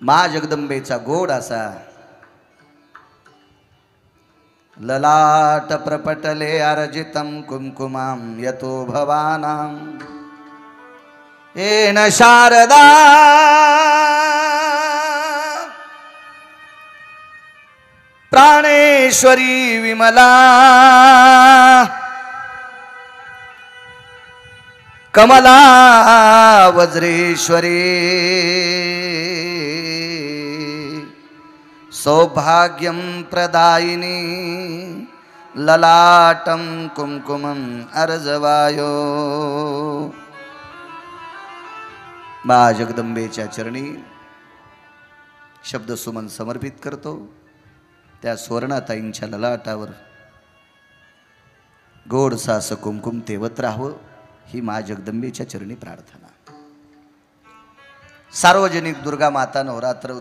मा जगदंबेचा गोड असा ललाट प्रपटले अर्जितं कुंकुमां यतो भवानां येन शारदा प्राणेश्वरी विमला कमला वज्रेश्वरी सौभाग्यं प्रदायिनी ललाटं कुंकुमं अर्जवायो। मा जगदंबेच्या चरणी शब्द सुमन समर्पित करतो। त्या सुवर्णाताईंच्या ललाटावर गोडसा असं कुंकुम तेवत राहावं ही मा जगदंबेच्या चरणी प्रार्थना। सार्वजनिक दुर्गा माता नवरात्र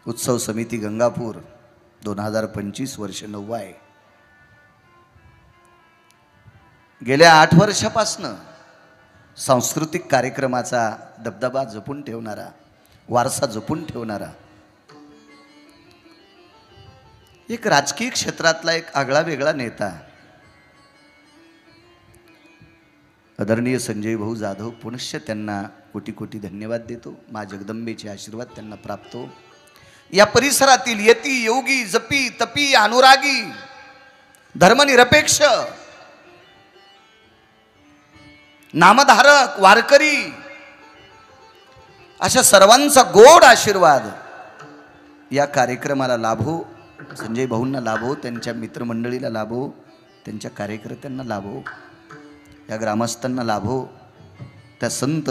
उत्सव समिती गंगापूर 2025 वर्ष 9 आहे। गेल्या 8 वर्षापासून सांस्कृतिक कार्यक्रमाचा दबदबा जपून ठेवणारा, वारसा जपून ठेवणारा एक राजकीय क्षेत्रातला एक आगळा वेगळा नेता आदरणीय संजय भाऊ जाधव, पुनश्च त्यांना कोटी कोटी धन्यवाद देतो। मा जगदंबेचे आशीर्वाद त्यांना प्राप्त हो। या परिसरातील यती योगी जपी तपी अनुरागी धर्मनिरपेक्ष नामधारक वारकरी अशा सर्वांचा गोड आशीर्वाद या कार्यक्रमाला लाभो, संजय भाऊंना लाभो, त्यांच्या मित्रमंडळीला लाभो, त्यांच्या कार्यकर्त्यांना लाभो, या ग्रामस्थांना लाभो। त्या संत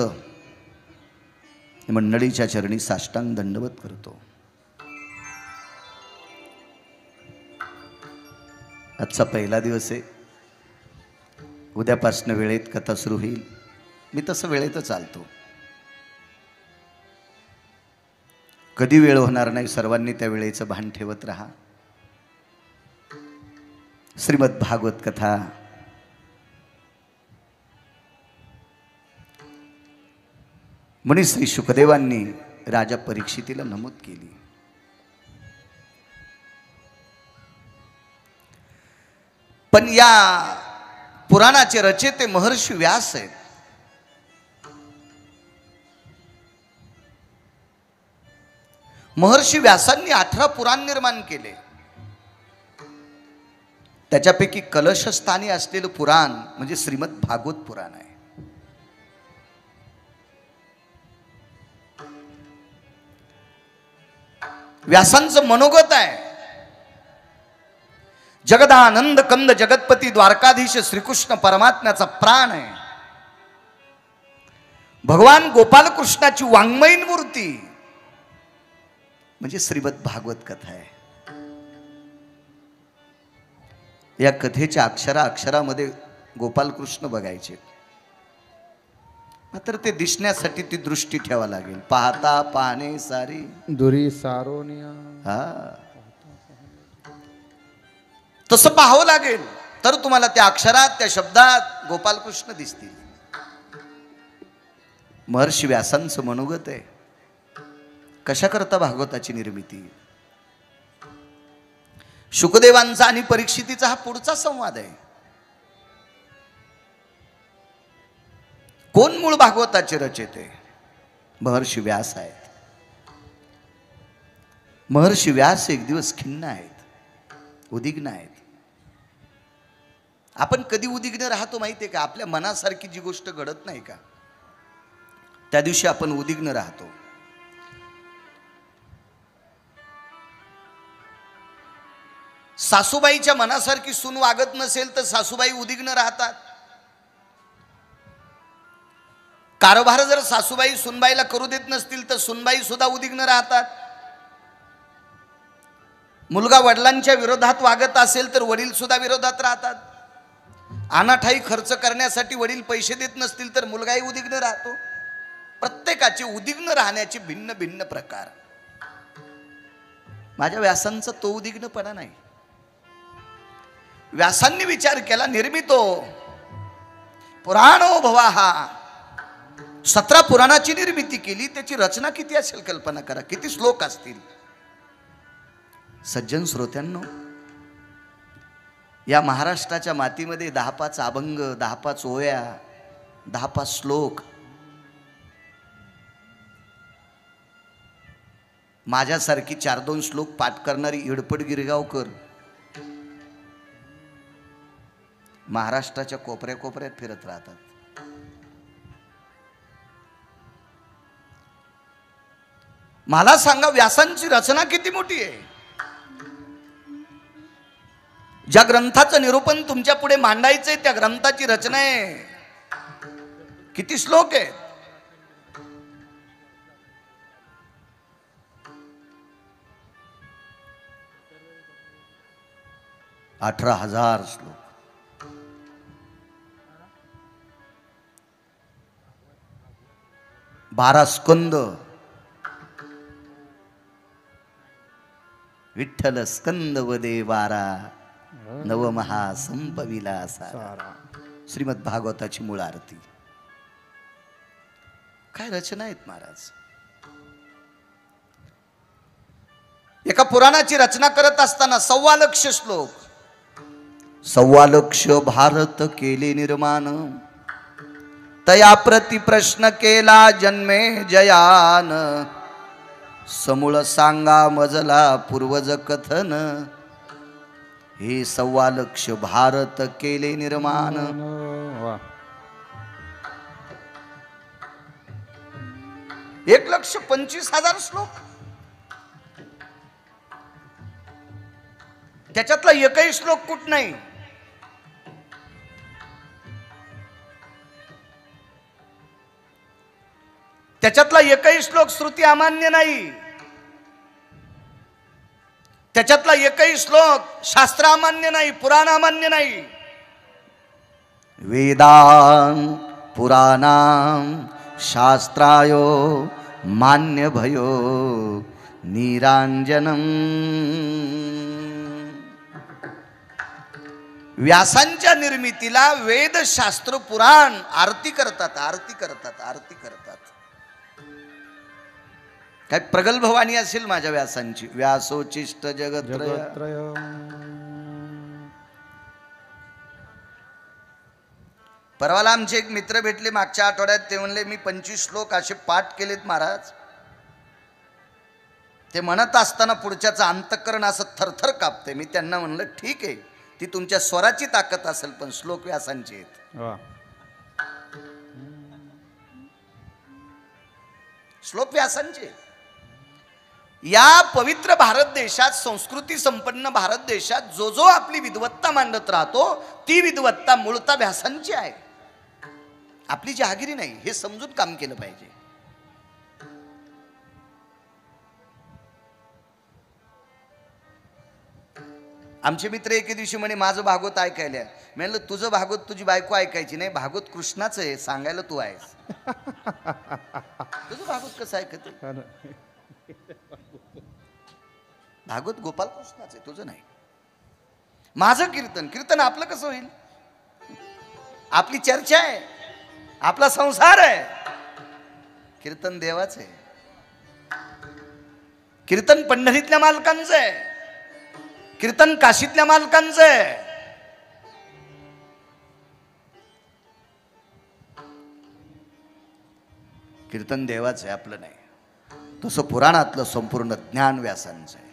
मंडळीच्या चरणी साष्टांग दंडवत करतो। आजचा पहिला दिवस आहे, उद्यापासून वेळेत कथा सुरू होईल। मी तसं वेळेतच चालतो, कधी वेळ होणार नाही। सर्वांनी त्या वेळेचं भान ठेवत राहा। श्रीमद भागवत कथा मुनी श्री शुकदेवांनी राजा परीक्षितीला नमूद केली। पण या पुराणाचे रचयिते महर्षी व्यास आहेत। महर्षी व्यासांनी 18 पुराण निर्माण केले। त्याच्यापैकी कलशस्थानी असलेलं पुराण म्हणजे श्रीमद भागवत पुराण आहे। व्यासांचं मनोगत आहे, जगदानंद कंद जगतपती द्वारकाधीश श्रीकृष्ण परमात्म्याचा प्राण आहे। भगवान गोपाल कृष्णाची वाङ्मयीन मूर्ती म्हणजे श्रीमद भागवत कथा आहे। या कथेच्या अक्षरामध्ये गोपाल कृष्ण बघायचे, मात्र ते दिसण्यासाठी ती दृष्टी ठेवा लागेल। पाहता पाहणे सारी दुरी सारोनिया, हा तसं पाहावं लागेल तर तुम्हाला त्या अक्षरात त्या शब्दात गोपाल कृष्ण दिसतील। महर्षी व्यासांचं मनोगत आहे, कशा करता भागवताची निर्मिती। शुकदेवांचा आणि परीक्षितीचा हा पुढचा संवाद आहे। कोण मूळ भागवताचे रचयिते? महर्षी व्यास आहेत। महर्षी व्यास एक दिवस खिन्न आहेत, उद्विग्न आहेत। आपण कधी उद्विग्न राहतो माहितीये का? आपल्या मनासारखी जी गोष्ट घडत नाही का, त्या दिवशी आपण उद्विग्न राहतो। सासूबाईच्या मनासारखी सून वागत नसेल तर सासूबाई उद्विग्न राहतात। कारभार जर सासूबाई सुनबाईला करू देत नसतील तर सुनबाई सुद्धा उद्विग्न राहतात। मुलगा वडिलांच्या विरोधात वागत असेल तर वडील सुद्धा विरोधात राहतात। अनाठाई खर्च करण्यासाठी वडील पैसे देत नसतील तर मुलगाही उद्विग्न राहतो। प्रत्येकाचे उद्विग्न राहण्याचे भिन्न भिन्न प्रकार। माझ्या व्यासांचा तो उद्विग्नपणा नाही। व्यासांनी विचार केला, निर्मितो पुराणो भवाहा 17 पुराणाची निर्मिती केली, त्याची रचना किती असेल कल्पना करा, किती श्लोक असतील. सज्जन श्रोत्यांनो, या महाराष्ट्राच्या मातीमध्ये 10-5 अभंग, 10-5 ओव्या, 10-5 श्लोक. माझ्यासारखी 4-2 श्लोक पाठ करणारी इडपट गिरगावकर महाराष्ट्राच्या कोपऱ्या कोपऱ्यात फिरत राहतात. मला सांगा, व्यासांची रचना किती मोठी आहे. ज्या ग्रंथाचं निरूपण तुमच्या पुढे मांडायचंय त्या ग्रंथाची रचना आहे. किती श्लोक आहेत. 18,000 श्लोक. 12 स्कंद. विठ्ठल स्कंद वदे 12 नवमहासंपविला सारा. श्रीमद भागवताची मूळ आरती. काय रचना आहेत महाराज. एका पुराणाची रचना करत असताना 1.25 लाख श्लोक, 1.25 लाख भारत केले निर्माण. तया प्रति प्रश्न केला जन्मे जयान. समूळ सांगा मजला पूर्वज कथन. हे 1.25 लाख भारत केले निर्माण. 1,25,000 श्लोक. त्याच्यातला एकही श्लोक कुठ नाही. त्याच्यातला एकही श्लोक श्रुती अमान्य नाही. त्याच्यातला एकही श्लोक शास्त्र अमान्य नाही, पुराण अमान्य नाही. वेदां पुराणां शास्त्रायो मान्य भयो निरांजनम. व्यासांच्या निर्मितीला वेद शास्त्र पुराण आरती करतात, आरती करतात, आरती करतात. काय प्रगल्भवाणी असेल माझ्या व्यासांची. व्यासोचिष्ट जगत्रय. परवाला आमचे एक मित्र भेटले मागच्या आठवड्यात. ते म्हणले मी 25 श्लोक असे पाठ केलेत महाराज. ते म्हणत असताना पुढच्याचं अंतःकरण असं थरथर कापते. मी त्यांना म्हणलं ठीक आहे, ती तुमच्या स्वराची ताकद असेल, पण श्लोक व्यासांचे आहेत. श्लोक व्यासांचे. या पवित्र भारत देशात, संस्कृती संपन्न भारत देशात जो जो आपली विद्वत्ता मांडत राहतो, ती विद्वत्ता मूळतः व्यासांची आहे. आपली जहागिरी नाही, हे समजून काम केलं पाहिजे. आमचे मित्र एके दिवशी म्हणे माझं भागवत ऐकायला. मी म्हणलं तुझं भागवत तुझी बायको ऐकायची नाही, भागवत कृष्णाचं आहे, सांगायला तू आहेस. तुझं भागवत कसं ऐकते. भागवत गोपाल कृष्णाचं आहे, तुझं नाही. माझं कीर्तन, कीर्तन आपलं कसं होईल. आपली चर्चा आहे, आपला संसार आहे. कीर्तन देवाचं आहे. कीर्तन पंढरीतल्या मालकांचं आहे. कीर्तन काशीतल्या मालकांचं आहे. कीर्तन देवाचं आहे, आपलं नाही. तसं पुराणातलं संपूर्ण ज्ञान व्यासांचं आहे.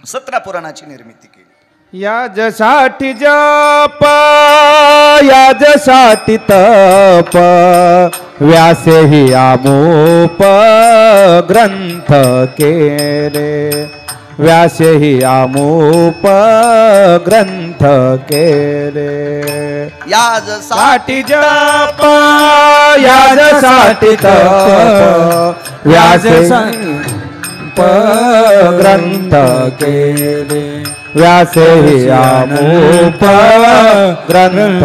17 पुराणाची निर्मिती केली. याजसाठी जप याजसाठी तप व्यासे हि आमोप ग्रंथ केले. व्यासे हि आमोप ग्रंथ केले. याजसाठी जप याजसाठी तप व्यासे ग्रंथ केले. व्यासे हि आमोप ग्रंथ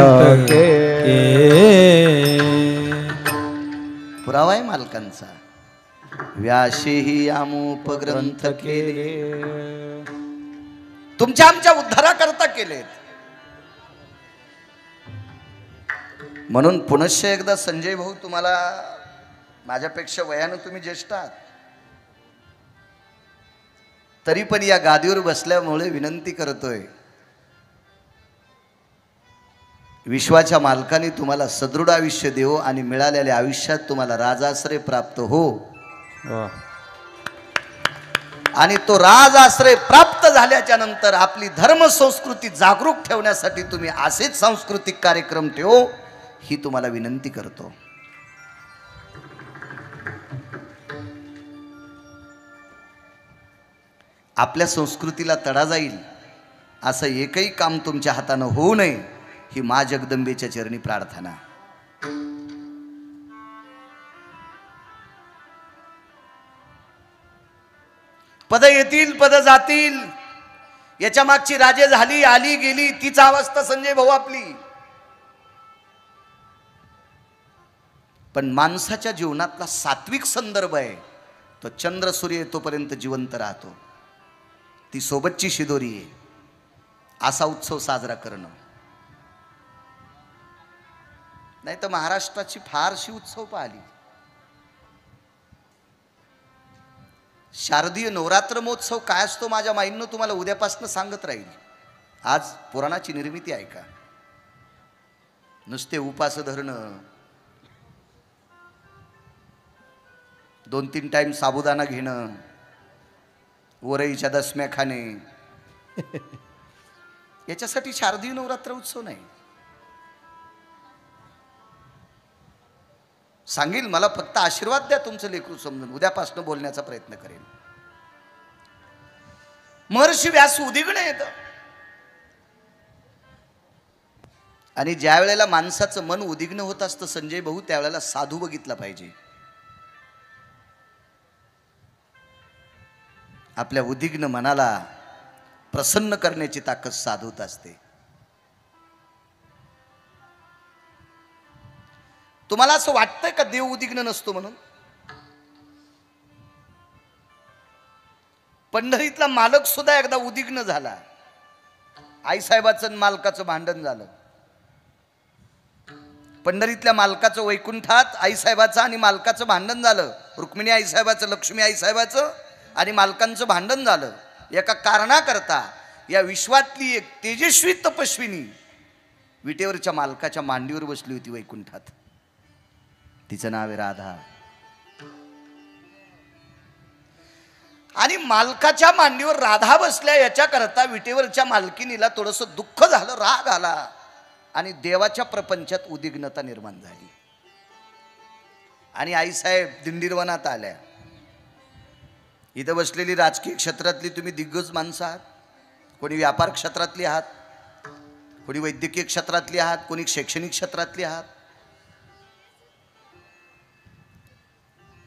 केले. पुरावा आहे मालकांचा. व्यासेही आमोप ग्रंथ केले. तुमच्या आमच्या उद्धाराकरता केलेत. म्हणून पुनश्च एकदा संजय भाऊ तुम्हाला माझ्यापेक्षा वयानं तुम्ही ज्येष्ठ आहात, तरी पण या गादीवर बसल्यामुळे विनंती करतोय, विश्वाच्या मालकाने तुम्हाला सदृढ आयुष्य देवो आणि मिळालेल्या आयुष्यात तुम्हाला राजाश्रय प्राप्त हो. आणि तो राजाश्रय प्राप्त झाल्याच्या नंतर आपली धर्म संस्कृती जागरूक ठेवण्यासाठी तुम्ही असेच सांस्कृतिक कार्यक्रम ठेवो, ही तुम्हाला विनंती करतो. आपल्या संस्कृतीला तडा जाईल असं एकही काम तुमच्या हातानं होऊ नये, ही मा जगदंबेच्या चरणी प्रार्थना. पद येतील पद जातील, याच्या मागची राजे झाली आली गेली, तीच अवस्था संजय भाऊ आपली. पण माणसाच्या जीवनातला सात्विक संदर्भ आहे तो चंद्र सूर्य येतोपर्यंत जिवंत राहतो, ती सोबतची शिदोरी आहे. असा उत्सव साजरा करणं, नाही तर महाराष्ट्राची फारशी उत्सव पाहिली. शारदीय नवरात्र महोत्सव काय असतो माझ्या माईंनं तुम्हाला उद्यापासून सांगत राहील. आज पुराणाची निर्मिती आहे का, नुसते उपास धरणं, 2-3 टाइम साबुदाणा घेणं, वरईच्या दसम्या खाणे, याच्यासाठी शारदीय नवरात्र उत्सव नाही. सांगेल मला फक्त आशीर्वाद द्या तुमचं लेकरू समजून, उद्यापासून बोलण्याचा प्रयत्न करेन. महर्षी व्यास उदिग्न येत, आणि ज्या वेळेला माणसाचं मन उदिग्न होत असतं संजय भाऊ, त्यावेळेला साधू बघितला पाहिजे. आपल्या उदिग्न मनाला प्रसन्न करण्याची ताकद साधूत असते. तुम्हाला असं वाटतंय का देव उदिग्न नसतो म्हणून? पंढरीतला मालक सुद्धा एकदा उदिग्न झाला. आईसाहेबाचं मालकाचं भांडण झालं. पंढरीतल्या मालकाचं वैकुंठात आईसाहेबाचं आणि मालकाचं भांडण झालं. रुक्मिणी आईसाहेबाचं, लक्ष्मी आईसाहेबाचं आणि मालकांचं भांडण झालं. एका कारणाकरता या विश्वातली एक तेजस्वी तपस्विनी विटेवरच्या मालकाच्या मांडीवर बसली होती वैकुंठात. तिचं नाव आहे राधा. आणि मालकाच्या मांडीवर राधा बसल्या याच्याकरता विटेवरच्या मालकिनीला थोडंसं दुःख झालं, राग आला आणि देवाच्या प्रपंचात उद्विग्नता निर्माण झाली. आणि आईसाहेब दिंडीरवनात आल्या. इथं बसलेली राजकीय क्षेत्रातली तुम्ही दिग्गज माणसं आहात, कोणी व्यापार क्षेत्रातली आहात, कोणी वैद्यकीय क्षेत्रातली आहात, कोणी शैक्षणिक क्षेत्रातली आहात,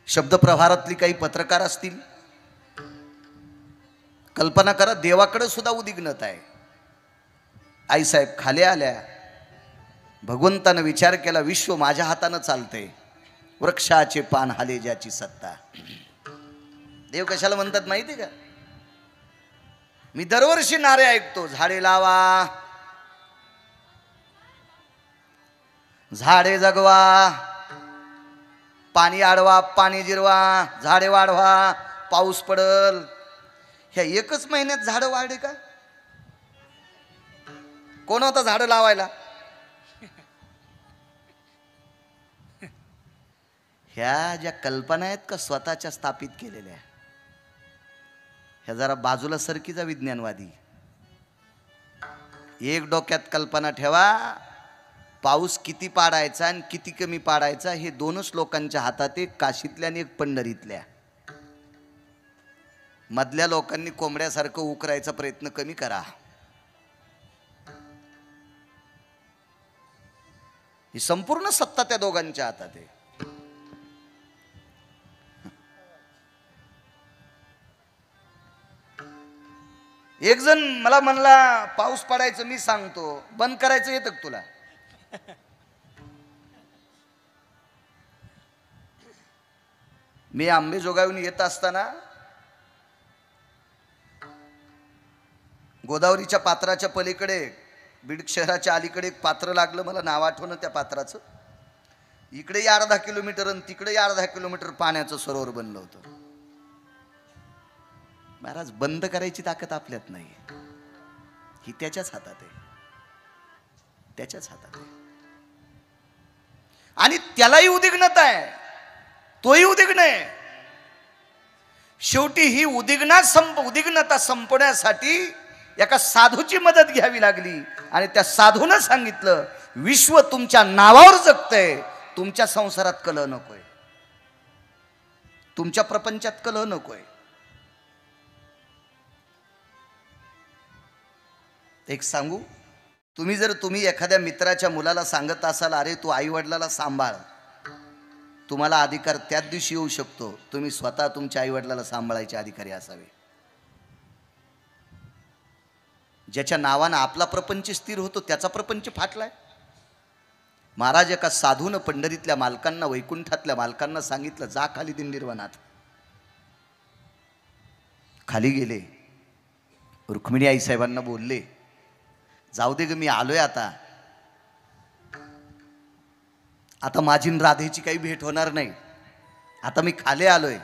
शब्दप्रभारातली काही पत्रकार असतील. कल्पना करा, देवाकडे सुद्धा उद्विग्नता आहे. आईसाहेब खाली आल्या. भगवंतानं विचार केला, विश्व माझ्या हातानं चालते, वृक्षाचे पान हाले ज्याची सत्ता. देव कशाला म्हणतात माहिती का? मी दरवर्षी नारे ऐकतो, झाडे लावा, झाडे जगवा, पाणी अडवा, पाणी जिरवा, झाडे वाढवा, पाऊस पडल. ह्या एकच महिन्यात झाडं वाढले का? कोण होता झाडं लावायला? ह्या ज्या कल्पना आहेत का स्वतःच्या स्थापित केलेल्या, ह्या जरा बाजूला सरकीचा विज्ञानवादी. एक डोक्यात कल्पना ठेवा, पाऊस किती पाडायचा आणि किती कमी पाडायचा हे दोनच लोकांच्या हातात आहे, काशीतल्या आणि एक पंढरीतल्या. मधल्या लोकांनी कोंबड्यासारखं उकरायचा प्रयत्न कमी करा. ही संपूर्ण सत्ता त्या दोघांच्या हातात आहे. एक जण मला म्हणला, पाऊस पडायचं मी सांगतो, बंद करायचं येतं का तुला? मी आंबेजोगाईहून येत असताना गोदावरीच्या पात्राच्या पलीकडे बीड शहराच्या अलीकडे एक पात्र लागलं. मला नाव आठवणं त्या पात्राचं. इकडे अर्धा किलोमीटर आणि तिकडे अर्धा किलोमीटर पाण्याचं सरोवर बनलं होतं. महाराज बंद करायची ताकद आपल्यात नाही, ही त्याच्याच हातात आहे, त्याच्याच हातात आहे. आणि त्यालाही उद्विग्नता आहे, तोही उद्विग्न आहे. शेवटी ही उद्विग्नता संपवण्यासाठी एका साधूची मदत घ्यावी लागली. आणि त्या साधूनं सांगितलं, विश्व तुमच्या नावावर जगतंय, तुमच्या संसारात कलह नकोय, तुमच्या प्रपंचात कलह नकोय. एक सांगू, तुम्ही एखाद्या मित्राच्या मुलाला सांगत असाल, अरे तू आई वडिलाला सांभाळ, तुम्हाला अधिकार त्याच दिवशी येऊ शकतो तुम्ही स्वतः तुमच्या आई वडिलाला सांभाळायचे अधिकारी असावे. ज्याच्या नावानं आपला प्रपंच स्थिर होतो त्याचा प्रपंच फाटलाय. महाराज एका साधूनं पंढरीतल्या मालकांना, वैकुंठातल्या मालकांना सांगितलं, जा खाली दिंडीरवनात. खाली गेले, रुक्मिणी आई साहेबांना बोलले, जाऊ दे ग, मी आलोय आता माझी राधेची काही भेट होणार नाही, आता मी खाली आलोय.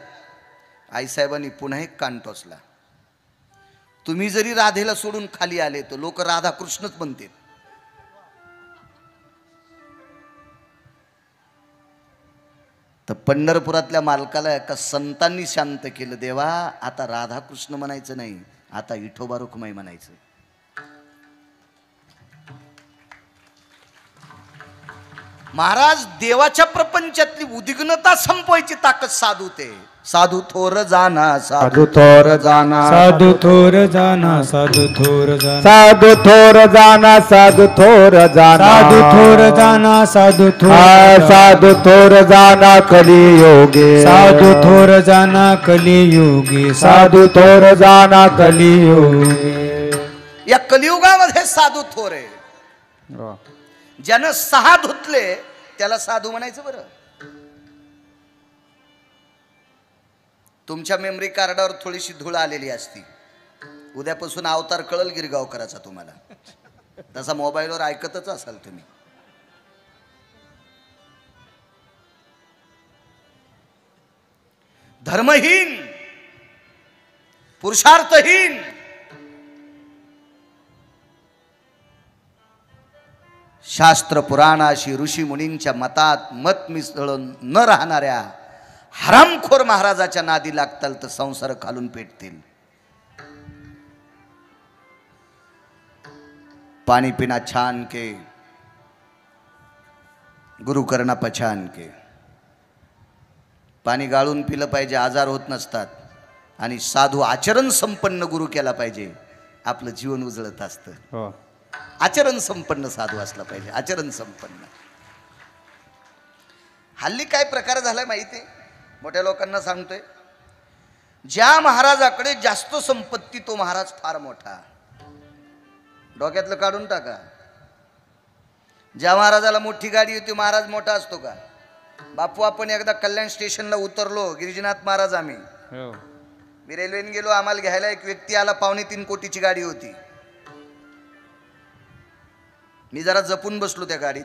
आईसाहेबांनी पुन्हा एक कान टोचला, तुम्ही जरी राधेला सोडून खाली आले तर लोक राधा कृष्णच म्हणतील. तर पंढरपुरातल्या मालकाला एका संतांनी शांत केलं, देवा आता राधा कृष्ण म्हणायचं नाही, आता विठोबा रुक्माई म्हणायचं. महाराज देवाच्या प्रपंचातली उद्विग्नता संपवायची ताकद साधू ते. साधू थोर जाना, साधू थोर जाना, साधू थोर जाना, साधू थोर जाना, साधू थोर जाना, साधू थोर जाना, साधू थोर जाना, साधू थोर, साधू थोर जाना कलियोगे, साधू थोर जाना कलियुगी, साधू थोर जाना कलियोगे. या कलियुगामध्ये साधू थोर आहे. ज्यानं 6 धुतले त्याला साधू म्हणायचं. बरं, तुमच्या मेमरी कार्डावर थोडीशी धूळ आलेली असती, उद्यापासून अवतार कळल गिरगावकराचा तुम्हाला, तसा मोबाईलवर ऐकतच असाल तुम्ही. धर्महीन, पुरुषार्थहीन, शास्त्र पुराणाशी ऋषी मुनींच्या मतात मत मिसळून न राहणाऱ्या हरामखोर महाराजाच्या नादी लागताल तर संसार खालून पेटतील. पाणी पिना छान के, गुरु करना पछान के. पाणी गाळून पिलं पाहिजे, आजार होत नसतात. आणि साधू आचरण संपन्न गुरु केला पाहिजे, आपलं जीवन उजळत असतं. आचरण संपन्न साधू असला पाहिजे, आचरण संपन्न. हल्ली काय प्रकार झालाय माहिती आहे, मोठ्या लोकांना सांगतोय, ज्या महाराजाकडे जास्त संपत्ती तो महाराज फार मोठा. डोक्यातलं काढून टाका. ज्या महाराजाला मोठी गाडी होती महाराज मोठा असतो का? बापू, आपण एकदा कल्याण स्टेशनला उतरलो, गिरिजीनाथ महाराज आम्ही, मी रेल्वेने गेलो, आम्हाला घ्यायला एक व्यक्ती आला, 3.25 कोटीची गाडी होती. मी जरा जपून बसलो त्या गाडीत,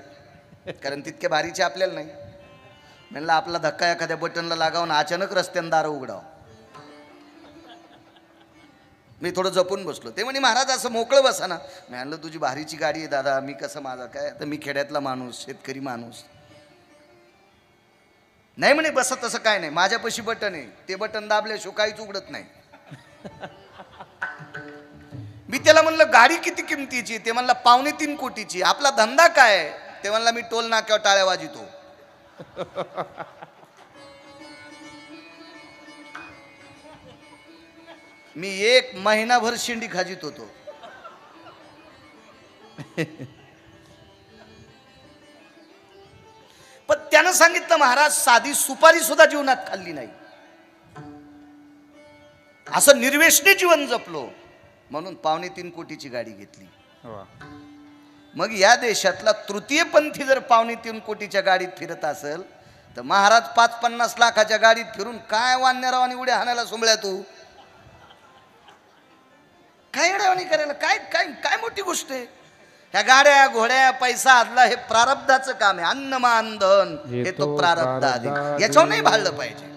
कारण तितके भारीचे आपल्याला नाही. म्हणलं आपला धक्का एखाद्या बटनला लागावून अचानक रस्त्यानं दारं उघडाव. मी थोडं जपून बसलो. ते म्हणे महाराज असं मोकळं बसा ना. मी म्हणलं तुझी भारीची गाडी आहे दादा, मी कसं, माझा काय, तर मी खेड्यातला माणूस, शेतकरी माणूस. नाही म्हणे बसा, तसं काय नाही, माझ्यापाशी बटन आहे, ते बटन दाबल्याशिवाय काहीच उघडत नाही. मी त्याला म्हणलं गाडी किती किमतीची? ते म्हणला 3.25 कोटीची. आपला धंदा काय? ते म्हणला मी टोल नाक्यावर टाळ्या वाजितो. मी 1 महिनाभर शेंडी खाजीत होतो. पण त्यानं सांगितलं महाराज साधी सुपारी सुद्धा जीवनात खाल्ली नाही, असं निर्व्यसनी जीवन जपलो, म्हणून 3.25 कोटीची गाडी घेतली. मग या देशातला तृतीयपंथी जर 3.25 कोटीच्या गाडीत फिरत असेल तर महाराज 5-50 लाखाच्या गाडीत फिरून काय वान्यारावानी उड्या हाणायला सोमळ्या तू? काय एवढ्यावानी करायला? काय काय काय मोठी गोष्ट आहे? ह्या गाड्या घोड्या पैसा आदला हे प्रारब्धाचं काम आहे. अन्न मान धन हे तो प्रारब्ध आधी, याच्यावर नाही भाळलं पाहिजे.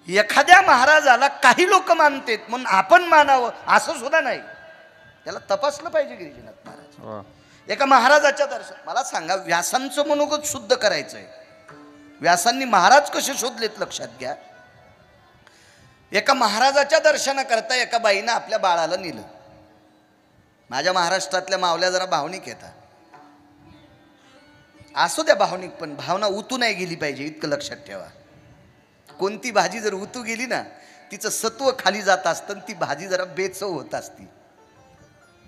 एखाद्या महाराजाला काही लोक मानतेत म्हणून आपण मानावं असं सुद्धा नाही, त्याला तपासलं पाहिजे. गिरिजीनाथ महाराज एका महाराजाच्या दर्शन, मला सांगा व्यासांचं मनोगत शुद्ध करायचंय. व्यासांनी महाराज कसे शोधलेत लक्षात घ्या. एका महाराजाच्या दर्शनाकरता एका बाईनं आपल्या बाळाला नेलं. माझ्या महाराष्ट्रातल्या मावल्या जरा भावनिक येतात, असू द्या भावनिक, पण भावना उतू नाही गेली पाहिजे इतकं लक्षात ठेवा. कोणती भाजी जर उतू गेली ना तिचं सत्व खाली जात असतं, ती भाजी जरा बेचव होत असती.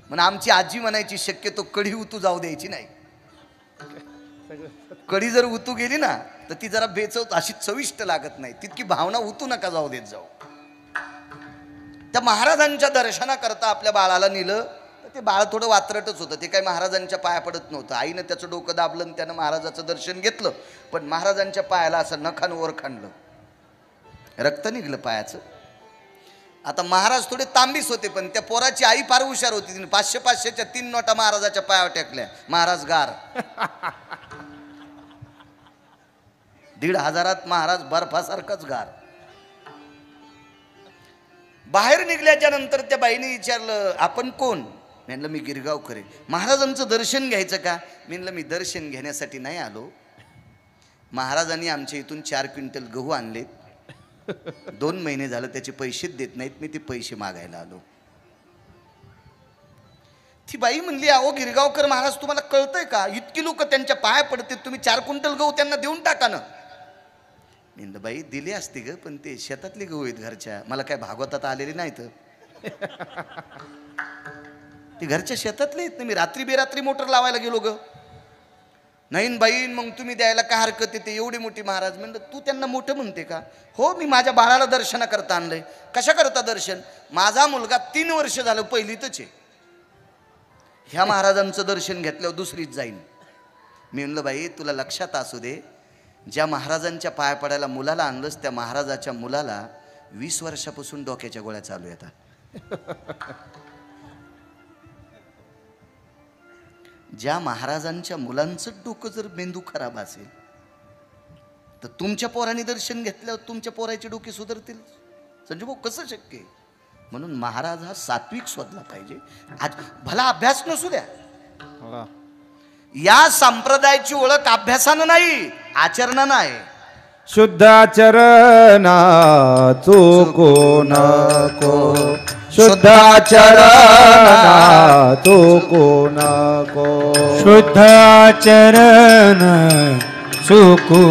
म्हणून आमची आजी म्हणायची शक्यतो कढी उतू जाऊ द्यायची नाही. कढी जर उतू गेली ना तर ती जरा बेचव अशी चविष्ट लागत नाही, तितकी भावना उतू नका जाऊ देत जाऊ. त्या महाराजांच्या दर्शनाकरता आपल्या बाळाला नेलं तर ते बाळ थोडं वात्रटच होतं, ते काही महाराजांच्या पाया पडत नव्हतं. आईनं त्याचं डोकं दाबलं आणि त्यानं महाराजाचं दर्शन घेतलं, पण महाराजांच्या पायाला असं नखानं वर खाणलं, रक्त निघलं पायाचं. आता महाराज थोडे तांबीस होते, पण त्या पोराची आई फार हुशार होती. तिने 500-500च्या 3 नोटा महाराजाच्या पायावर टेकल्या. महाराज गार. 1,500 महाराज बर्फासारखाच गार. बाहेर निघल्याच्या नंतर त्या बाईने विचारलं आपण कोण? म्हणलं मी गिरगावकर आहे. महाराजांचं दर्शन घ्यायचं का? म्हणलं मी दर्शन घेण्यासाठी नाही आलो, महाराजांनी आमच्या इथून 4 क्विंटल गहू आणलेत, 2 महिने झालं त्याचे पैसे देत नाहीत, मी ते पैसे मागायला आलो. ती बाई म्हणली अहो गिरगावकर महाराज तुम्हाला कळतंय का, इतकी लोक त्यांच्या पाया पडते, तुम्ही 4 क्विंटल गहू त्यांना देऊन टाका ना. म्हणलं बाई दिली असते ग, पण ते शेतातले गहू आहेत घरच्या, मला काय भागवतात आलेले नाहीत, ते घरच्या शेतातले आहेत ना, मी रात्री बेरात्री मोटर लावायला गेलो ग. नाही बाई मग तुम्ही द्यायला काय हरकत येते, एवढी मोठी महाराज. म्हणलं तू त्यांना मोठं म्हणते का? हो मी माझ्या बाळाला दर्शना करता आणलंय. कशा करता दर्शन? माझा मुलगा 3 वर्ष झालं पहिलीतच आहे, ह्या महाराजांचं दर्शन घेतल्यावर दुसरीच जाईन. मी म्हणलं बाई तुला लक्षात असू दे, ज्या महाराजांच्या पाया पडायला मुलाला आणलंस त्या महाराजाच्या मुलाला 20 वर्षापासून डोक्याच्या गोळ्या चालू येतात. ज्या महाराजांच्या मुलांचं डोकं जर मेंदू खराब असेल तर तुमच्या पोरांनी दर्शन घेतल्यावर तुमच्या पोराचे डोके सुधारतील? संजू भाऊ कसं शक्य आहे? म्हणून महाराज हा सात्विक शोधला पाहिजे. आज भला अभ्यास नसू द्या, या संप्रदायाची ओळख अभ्यासानं नाही आचरणानं आहे. शुद्ध आचरणा चुकू नको, शुद्ध आचरणा चुकू नको, शुद्ध आचरण चुकू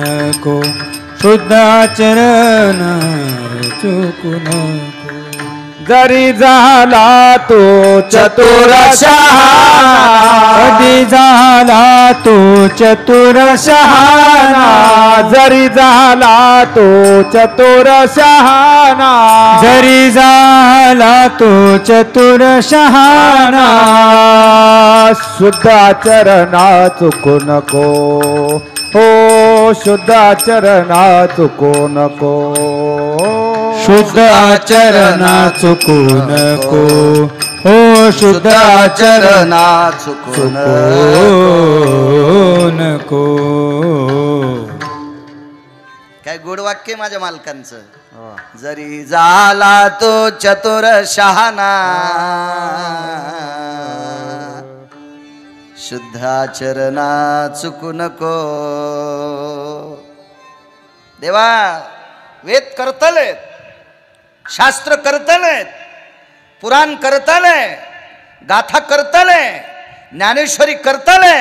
नको, शुद्ध आचरण चुकू नको. जरी झाला तो चतुर शहाणा, कधी झाला तो चतुर शहाणा, जरी झाला तो चतुर शहाणा, जरी झाला तो चतुर शहाणा. शुद्ध आचरणा चुकू नको, हो शुद्ध आचरणा चुकू नको, शुद्ध आचरणा चुकू नको, हो शुद्ध आचरणा चुकू नको. काय गोड वाक्य माझ्या मालकांचं. जरी झाला तो चतुर शहाणा, शुद्ध आचरणा चुकू नको. देवा वेद करतलेत, शास्त्र करतलेत, पुराण करतले, गाथा करतले, ज्ञानेश्वरी करतले,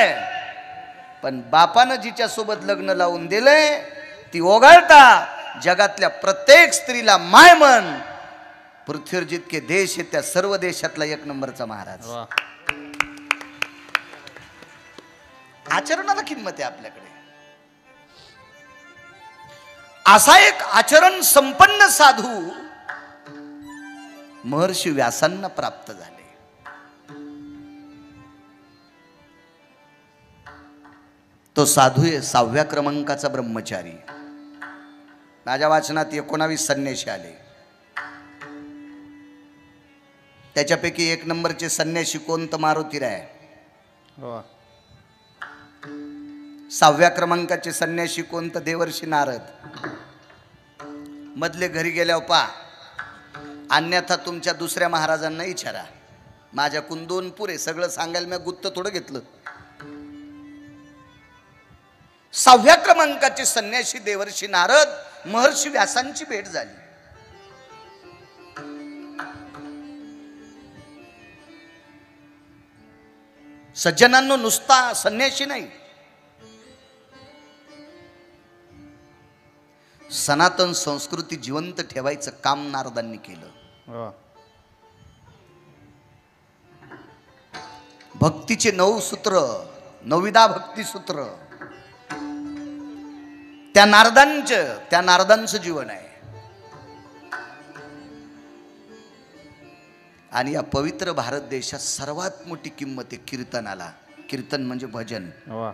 पण बापानं जिच्या सोबत लग्न लावून दिले ती ओघळता जगातल्या प्रत्येक स्त्रीला माय मन. पृथ्वीवर जितके देश आहेत त्या सर्व देशातला 1 नंबरचा महाराज. आचरणाला किंमत आहे आपल्याकडे. असा एक आचरण संपन्न साधू महर्षी व्यासांना प्राप्त झाले. तो साधू आहे 6व्या क्रमांकाचा ब्रह्मचारी. माझ्या वाचनात 19 संन्यासी आले. त्याच्यापैकी 1 नंबरचे संन्यासी कोण तर मारुतीराय. वा. 6व्या क्रमांकाचे संन्यासी कोणतं? देवर्षी नारद. मधले घरी गेल्यावर पा, अन्यथा तुमच्या दुसऱ्या महाराजांना विचारा. माझ्याकडून 2 पुरे, सगळं सांगायला मी गुत्त थोडं घेतलं. 6व्या क्रमांकाचे संन्यासी देवर्षी नारद, महर्षी व्यासांची भेट झाली. सज्जनांनो, नुसता संन्यासी नाही, सनातन संस्कृती जिवंत ठेवायचं काम नारदांनी केलं. वा. भक्तीचे 9 सूत्र, 9विधा भक्ती सूत्र त्या नारदांचं जीवन आहे. आणि या पवित्र भारत देशात सर्वात मोठी किंमत आहे कीर्तनाला. कीर्तन म्हणजे भजन. वा.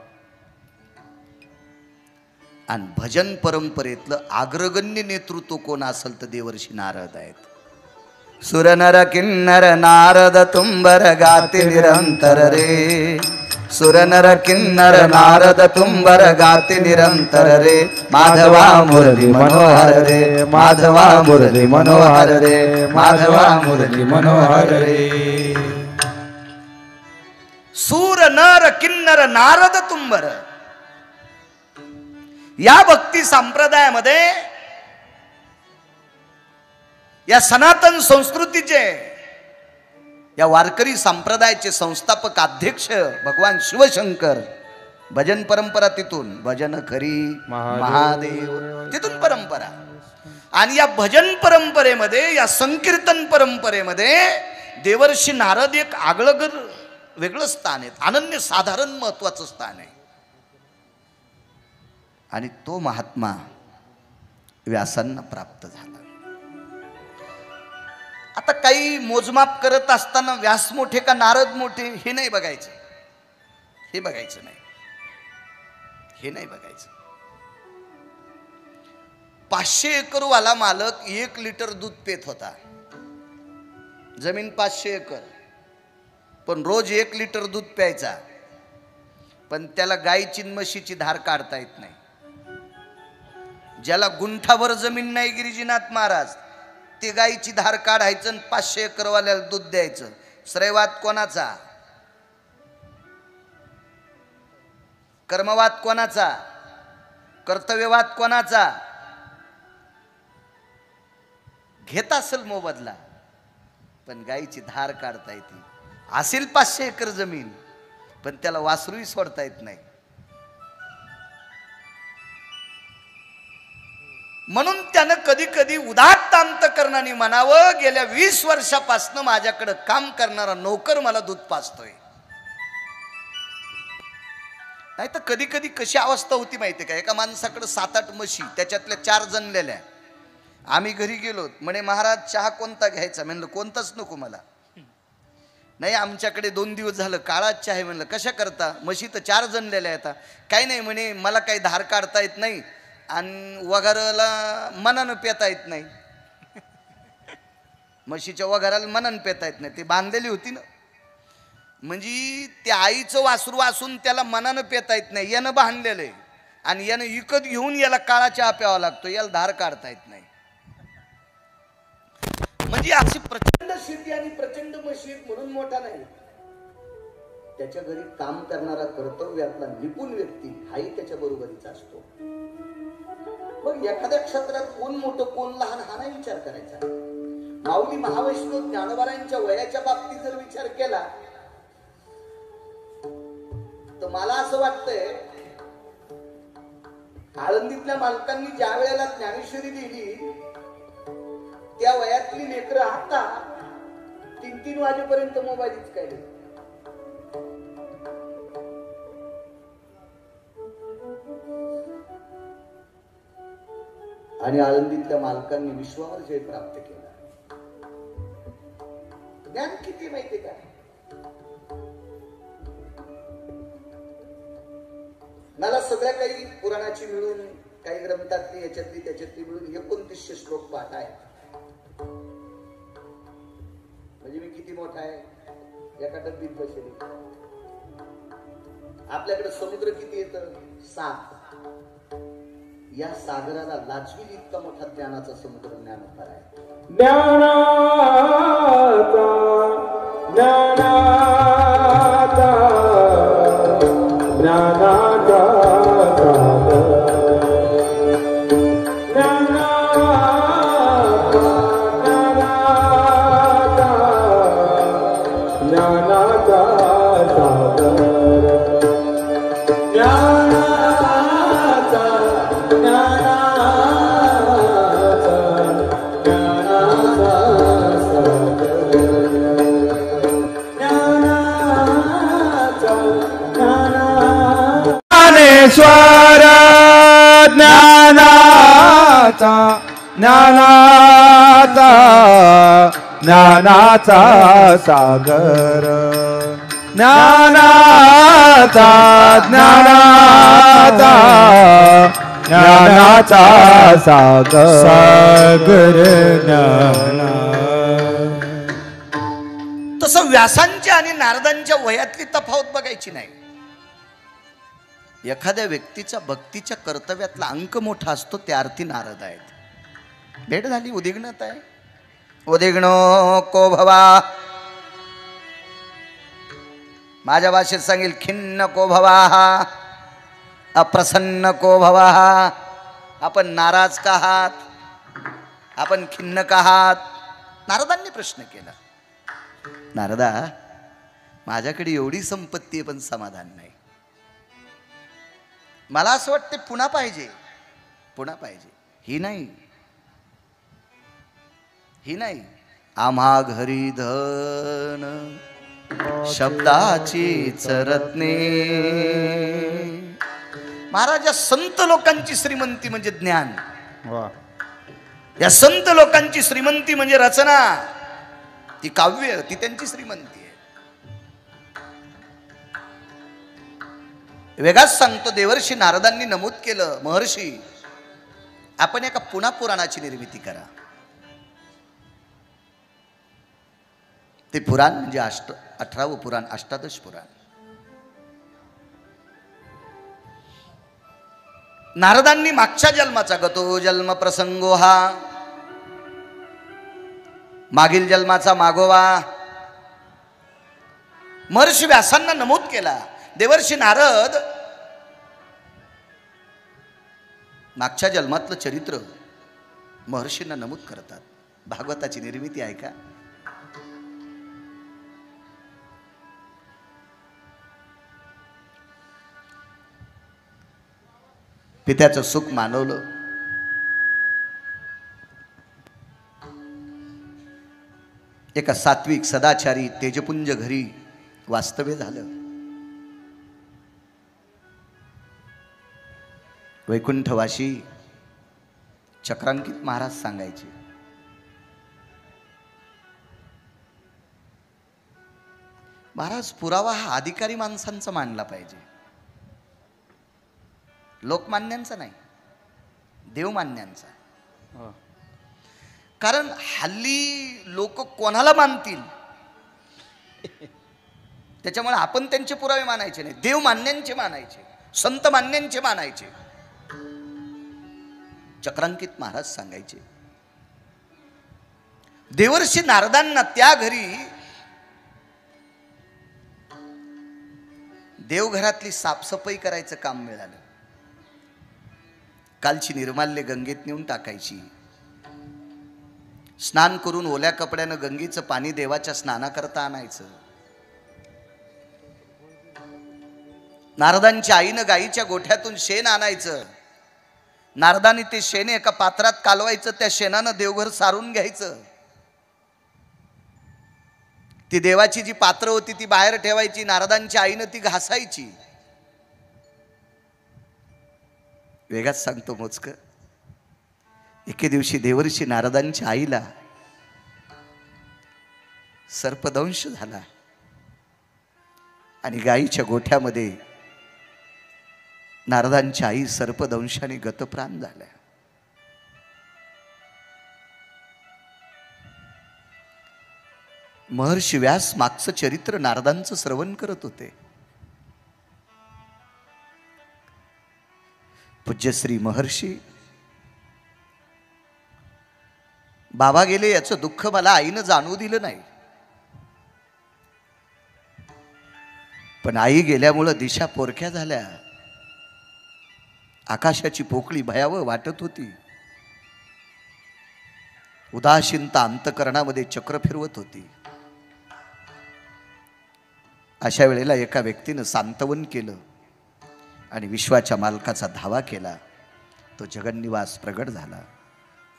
आणि भजन परंपरेतलं अग्रगण्य नेतृत्व कोण असेल तर देवर्षी नारद आहेत. सुरनर किन्नर नारद तुंबर गाते निरंतर रे. सुरनर किन्नर नारद तुंबर गाते निरंतर रे. माधवा मुरली मनोहर रे. माधवा मुरली मनोहर रे. माधवा मुरली मनोहर रे. सूर नर किन्नर नारद तुंबर. या भक्ती संप्रदायामध्ये, या सनातन संस्कृतीचे, या वारकरी संप्रदायाचे संस्थापक अध्यक्ष भगवान शिवशंकर. भजन परंपरा तिथून, भजन खरी महादेव तिथून परंपरा. आणि या भजन परंपरेमध्ये, या संकीर्तन परंपरेमध्ये देवर्षी नारद एक आगळं वेगळं स्थान आहे, अनन्य साधारण महत्वाचं स्थान आहे. आणि तो महात्मा व्यासांना प्राप्त झाला. आता काही मोजमाप करत असताना व्यास मोठे का नारद मोठे हे नाही बघायचं. हे बघायचं नाही. हे नाही बघायचं. 500 एकरवाला मालक 1 लिटर दूध पेत होता. जमीन 500 एकर, पण रोज 1 लिटर दूध प्यायचा. पण त्याला गायची म्हशीची धार काढता येत नाही. ज्याला गुंठाभर जमीन नाही गिरिजीनाथ महाराज, ते गायची धार काढायचं आणि 500 एकरवाल्याला दूध द्यायचं. श्रेयवाद कोणाचा? कर्मवाद कोणाचा? कर्तव्यवाद कोणाचा? घेत असेल मोबदला, पण गायची धार काढता येते. असेल 500 एकर जमीन, पण त्याला वासरूही सोडता येत नाही. म्हणून त्यानं कधी कधी उदात्त अंतकरणाने म्हणावं, गेल्या 20 वर्षापासून माझ्याकडे काम करणारा नोकर मला दूध पाजतोय. नाही तर कधी कधी कशी अवस्था होती माहिती का, एका माणसाकडे 7-8 म्हशी, त्याच्यातल्या 4 जणलेल्या. आम्ही घरी गेलो, म्हणे महाराज चहा कोणता घ्यायचा? म्हणलं कोणताच नको मला. नाही आमच्याकडे 2 दिवस झालं काळा चहा आहे. म्हणलं कशा करता? म्हशी तर 4 जणलेल्या आहेत. काही नाही म्हणे, मला काही धार काढता येत नाही आणि वघाराला मनानं पेता येत नाही. म्हशीच्या वघाराला मनानं पेता येत नाही. ती बांधलेली होती ना, म्हणजे त्या आईचं वासरू असून त्याला मनानं पेता येत नाही. यानं बांधलेलं आहे आणि यानं विकत घेऊन याला काळा चहा प्यावा लागतो. याला धार काढता येत नाही. म्हणजे अशी प्रचंड शेती आणि प्रचंड म्हशी म्हणून मोठा नाही. त्याच्या घरी काम करणारा कर्तव्यातला निपुण व्यक्ती हाही त्याच्या बरोबरीचा असतो. मग एखाद्या क्षेत्रात कोण मोठं कोण लहान हा नाही विचार करायचा. माऊली महावैष्णव ज्ञानोबारांच्या वयाच्या बाबतीत जर विचार केला तर मला असं वाटतंय, आळंदीतल्या मालकांनी ज्या वेळेला ज्ञानेश्वरी दिली त्या वयातली लेकरं आता 3-3 वाजेपर्यंत मोबाईल हिसकायले. आणि आळंदीतल्या मालकांनी विश्वावर जय प्राप्त केला. ज्ञान किती माहिती का? मला सगळ्या काही पुराणाची मिळून, काही ग्रंथातली याच्यातली त्याच्यातली मिळून 2900 श्लोक पाठ आहे. म्हणजे मी किती मोठा आहे? एका डब्बीत बसले. आपल्याकडे समुद्र किती येतं? 7. या सागराला लाजवील इतका मोठा ज्ञानाचा समुद्र ज्ञानोपार आहे. ज्ञानाचा ज्ञानाचा ज्ञानाचा ज्ञानेश्वर ज्ञानाचा ज्ञानाचा ज्ञानाचा सागर ज्ञानाचा ज्ञानाचा ज्ञानाचा सागर सागर ज्ञाना. तसं व्यासांच्या आणि नारदांच्या वयातली तफावत बघायची नाही. एखाद्या व्यक्तीच्या भक्तीच्या कर्तव्यातला अंक मोठा असतो, त्या अर्थी नारद आहेत. भेट झाली, उदिग्नत आहे. उदिग्नो को भवा, माझ्या भाषेत सांगेल खिन्न को भवा, अप्रसन्न को भवा. आपण नाराज का आहात? आपण खिन्न का आहात? नारदांनी प्रश्न केला. नारदा, माझ्याकडे एवढी संपत्ती आहे पण समाधान नाही. मला असं वाटते पुन्हा पाहिजे, पुन्हा पाहिजे. ही नाही, ही नाही. आम्हा घरी धन शब्दाची चरत्ने. महाराज, या संत लोकांची श्रीमंती म्हणजे ज्ञान. या संत लोकांची श्रीमंती म्हणजे रचना, ती काव्य, ती त्यांची श्रीमंती आहे. वेगाच सांगतो, देवर्षी नारदांनी नमूद केलं, महर्षी आपण एका पुन्हा पुराणाची निर्मिती करा. ते पुराण म्हणजे 18वं पुराण, अष्टादश पुराण. नारदांनी मागच्या जन्माचा गतो जन्म प्रसंगो हा, मागील जन्माचा मागोवा महर्षी व्यासांना नमूद केला. देवर्षी नारद मागच्या जन्मातलं चरित्र महर्षींना नमूद करतात. भागवताची निर्मिती आहे का? पित्याचं सुख मानवलं, एका सात्विक सदाचारी तेजपुंज घरी वास्तव्य झालं. वैकुंठवासी चक्रांकित महाराज सांगायचे, महाराज पुरावा हा अधिकारी माणसांचा मानला पाहिजे, लोकमान्यांचा नाही, देवमान्यांचा. कारण हल्ली लोक कोणाला मानतील त्याच्यामुळे आपण त्यांचे पुरावे मानायचे नाही, देवमान्यांचे मानायचे, संत मान्यांचे मानायचे. चक्रांकित महाराज सांगायचे, देवर्षी नारदांना त्या घरी देवघरातली साफसफाई करायचं काम मिळालं. कालची निर्माल्य गंगेत नेऊन टाकायची, स्नान करून ओल्या कपड्यानं गंगेचं पाणी देवाच्या स्नानाकरता आणायचं. नारदांच्या आईनं गाईच्या गोठ्यातून शेण आणायचं. नारदांनी ते शेण एका पात्रात कालवायचं, त्या शेणानं देवघर सारून घ्यायचं. ती देवाची जी पात्र होती ती बाहेर ठेवायची, नारदांच्या आईनं ती घासायची. वेगाच सांगतो मोजकं, एके दिवशी देवर्षी नारदांच्या आईला सर्पदंश झाला आणि गाईच्या गोठ्यामध्ये नारदांच्या आई सर्पदंशाने गतप्राण झाल्या. महर्षी व्यास मागचं चरित्र नारदांचं श्रवण करत होते. पूज्यश्री महर्षी बाबा गेले याचं दुःख मला आईनं जाणवू दिलं नाही, पण आई गेल्यामुळं दिशा पोरक्या झाल्या. आकाशाची पोकळी भयावह वाटत होती. उदासीनता अंतकरणामध्ये चक्र फिरवत होती. अशा वेळेला एका व्यक्तीनं सांत्वन केलं आणि विश्वाच्या मालकाचा धावा केला. तो जगन्निवास प्रगट झाला.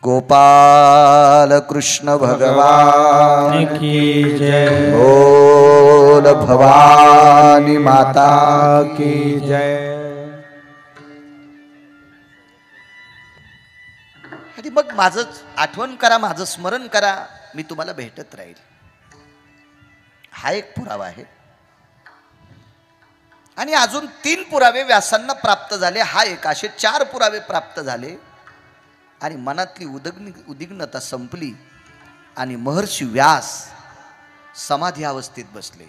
गोपाल कृष्ण भगवान की जय. बोल भवानी माता की जय. आणि मग माझं आठवण करा, माझं स्मरण करा, मी तुम्हाला भेटत राहील. हा एक पुरावा आहे. आणि अजून 3 पुरावे व्यासांना प्राप्त झाले. हा एक, असे 4 पुरावे प्राप्त झाले. आणि मनातली उद्विग्नता संपली आणि महर्षी व्यास समाधी अवस्थेत बसले.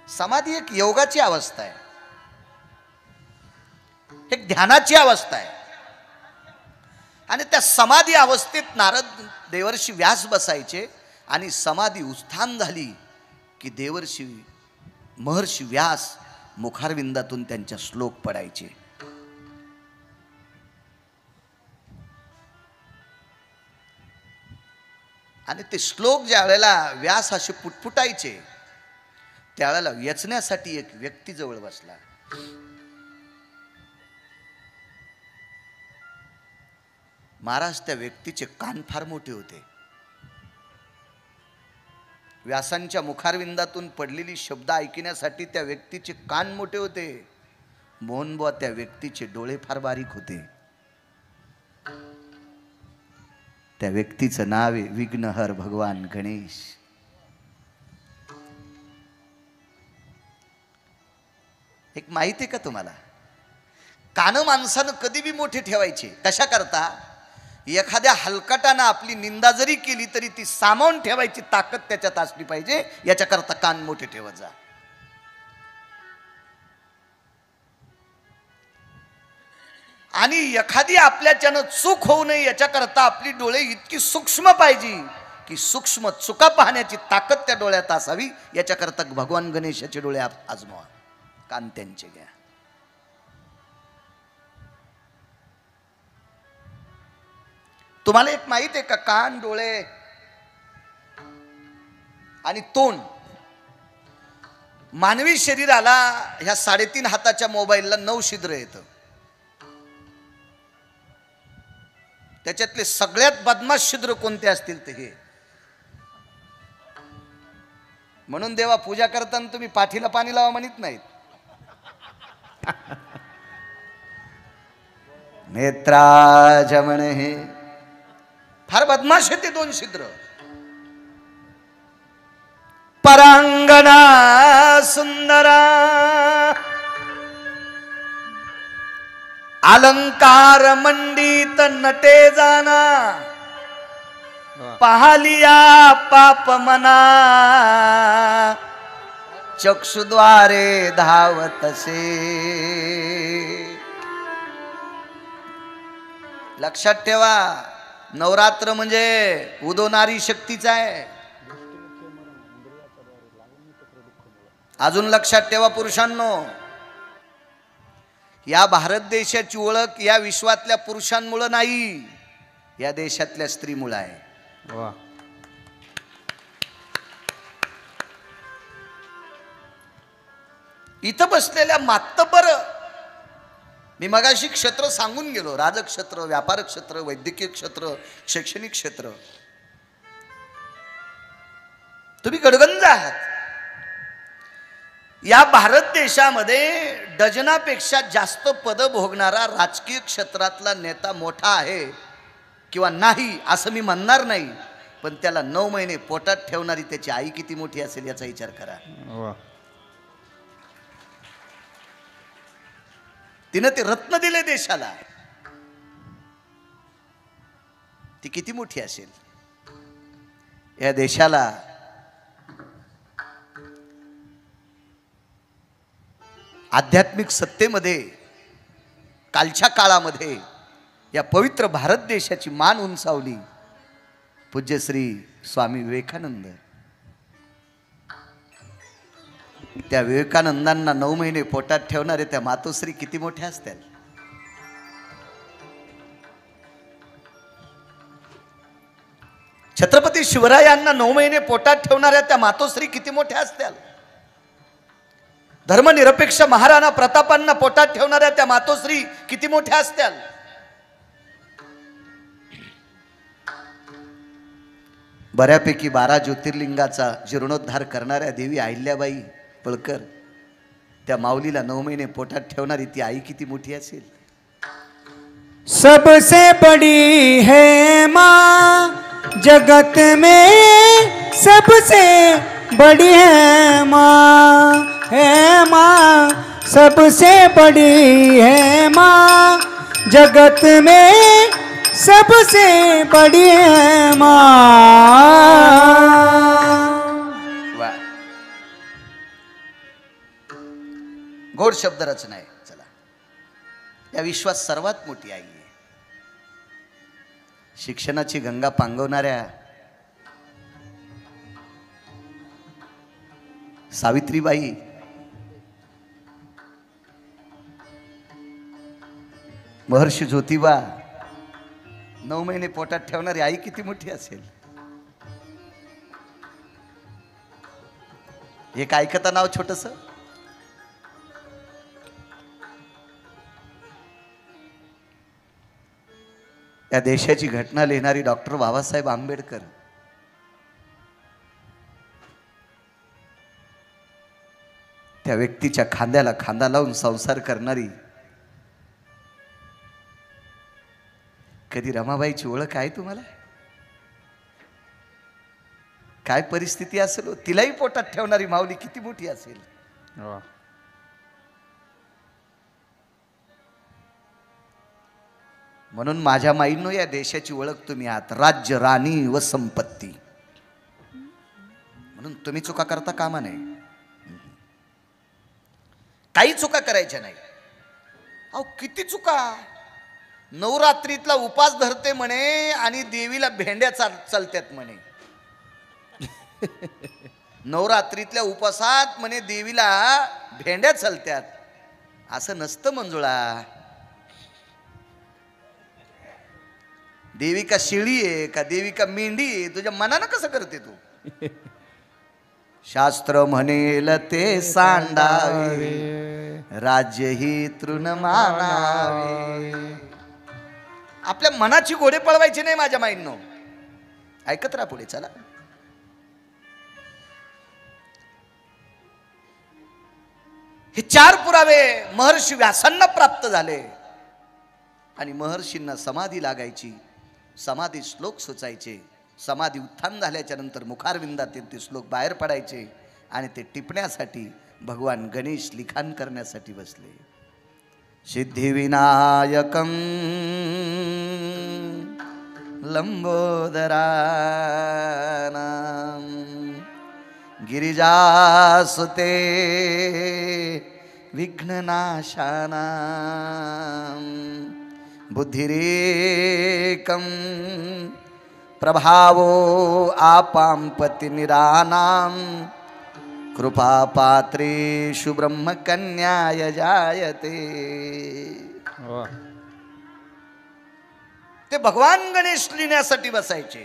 समाधी एक योगाची अवस्था आहे, एक ध्यानाची अवस्था आहे. आणि त्या समाधी अवस्थेत नारद देवर्षी व्यास बसायचे. आणि समाधी उत्थान झाली की देवर्षी महर्षी व्यास मुखारविंदातून त्यांच्या श्लोक पडायचे. आणि ते श्लोक ज्या वेळेला व्यास असे पुटपुटायचे त्यावेळेला वेचण्यासाठी एक व्यक्ती जवळ बसला. महाराज, त्या व्यक्तीचे कान फार मोठे होते. व्यासांच्या मुखारविंदातून पडलेली शब्द ऐकण्यासाठी त्या व्यक्तीचे कान मोठे होते. मोहनबुवा, त्या व्यक्तीचे डोळे फार बारीक होते. त्या व्यक्तीचं नाव आहे विघ्नहर भगवान गणेश. एक माहिती आहे का तुम्हाला, कान माणसानं कधी बी मोठे ठेवायचे. कशा करता? एखाद्या हलकटानं आपली निंदा जरी केली तरी ती सामावून ठेवायची ताकद त्याच्यात असली पाहिजे. याच्याकरता कान मोठे ठेवत जा. आणि एखादी आपल्याच्यानं चूक होऊ नये याच्याकरता आपली डोळे इतकी सूक्ष्म पाहिजे की सूक्ष्म चुका पाहण्याची ताकद त्या डोळ्यात असावी. याच्याकरता भगवान गणेशाचे डोळे आजमावा, कान त्यांचे घ्या. तुम्हाला एक माहित आहे का, कान, डोळे आणि तोंड, मानवी शरीराला ह्या 3.5 हाताच्या मोबाईलला 9 छिद्र येतं. त्याच्यातले सगळ्यात बदमाश छिद्र कोणते असतील ते हे. म्हणून देवा पूजा करताना तुम्ही पाठीला पाणी लावा म्हणत नाहीत. नेत्राजमन हे फार बदमाश आहे ते 2 छिद्र. परांगणा सुंदरा अलंकार मंडित नटे जाना पाहलिया पाप मना चक्षुद्वारे धावतसे. लक्षात ठेवा, नवरात्र म्हणजे उदोनारी शक्तीचा आहे. अजून लक्षात ठेवा पुरुषांनो, या भारत देशाची ओळख या विश्वातल्या पुरुषांमुळे नाही, या देशातल्या स्त्रीमुळे आहे. इथं बसलेल्या मातब्बर, मी मगाशी क्षेत्र सांगून गेलो, राजक्षेत्र, व्यापार क्षेत्र, वैद्यकीय क्षेत्र, शैक्षणिक क्षेत्र. तुम्ही गडगंज आहात. या भारत देशामध्ये डझनापेक्षा जास्त पद भोगणारा राजकीय क्षेत्रातला नेता मोठा आहे किंवा नाही असं मी म्हणणार नाही, पण त्याला 9 महिने पोटात ठेवणारी त्याची आई किती मोठी असेल याचा विचार करा. तिनं ते रत्न दिले देशाला, ती किती मोठी असेल. या देशाला आध्यात्मिक सत्तेमध्ये कालच्या काळामध्ये या पवित्र भारत देशाची मान उंचावली पूज्य श्री स्वामी विवेकानंद. त्या विवेकानंदांना 9 महिने पोटात ठेवणारे त्या मातोश्री किती मोठ्या असतील. छत्रपती शिवरायांना 9 महिने पोटात ठेवणाऱ्या त्या मातोश्री किती मोठ्या असतील. धर्मनिरपेक्ष महाराणा प्रतापांना पोटात ठेवणाऱ्या त्या मातोश्री किती मोठ्या असतील. बऱ्यापैकी 12 ज्योतिर्लिंगाचा जीर्णोद्धार करणाऱ्या देवी अहिल्याबाई होळकर, त्या माऊलीला 9 महिने पोटात ठेवणारी ती आई किती मोठी असेल. सबसे बड़ी है माँ जगत में, सबसे बड़ी है माँ, सबसे बड़ी है माँ जगत में, सबसे बड़ी है माँ. गोड शब्द रचना आहे. चला, या विश्वात सर्वात मोठी आई आहे. शिक्षणाची गंगा पांगवणाऱ्या सावित्रीबाई, महर्षी ज्योतिबा, 9 महिने पोटात ठेवणारी आई किती मोठी असेल. एक ऐकता नाव छोटस. या देशाची घटना लिहिणारी डॉक्टर बाबासाहेब आंबेडकर, त्या व्यक्तीच्या खांद्याला खांदा लावून संसार करणारी कधी रमाबाईची ओळख आहे तुम्हाला. काय परिस्थिती असेल, तिलाही पोटात ठेवणारी माऊली किती मोठी असेल. म्हणून माझ्या माईंनो, या देशाची ओळख तुम्ही आहात, राज्य, राणी व संपत्ती. म्हणून तुम्ही चुका करता कामा नये. काही चुका करायच्या नाही. अहो किती चुका. नवरात्रीतला उपास धरते म्हणे आणि देवीला भेंड्या चालतात म्हणे. नवरात्रीतल्या उपासात म्हणे देवीला भेंड्या चालतात. असं नसतं मंजुळा. देवी का शेळी आहे का देवी का मेंढी आहे, तुझ्या मनानं कसं करते तू. शास्त्र म्हणेल ते सांडावे, राज्य ही तृण मानावे. आपल्या मनाची घोडे पळवायचे नाही माझ्या माईंनो. ऐकत राहा पुढे. चला, हे 4 पुरावे महर्षी व्यासांना प्राप्त झाले आणि महर्षींना समाधी लागायची. समाधी श्लोक सुचायचे. समाधी उत्थान झाल्याच्या नंतर मुखारविंदातील ते श्लोक बाहेर पडायचे आणि ते टिपण्यासाठी भगवान गणेश लिखाण करण्यासाठी बसले. सिद्धिविनायकं लंबोदरानां गिरिजासुते विघ्ननाशानां बुद्धिरेकं प्रभावो आपाम्पतिनिरानां कृपापात्रेषु ब्रह्मकन्याय जायते. ते भगवान गणेश लिहिण्यासाठी बसायचे.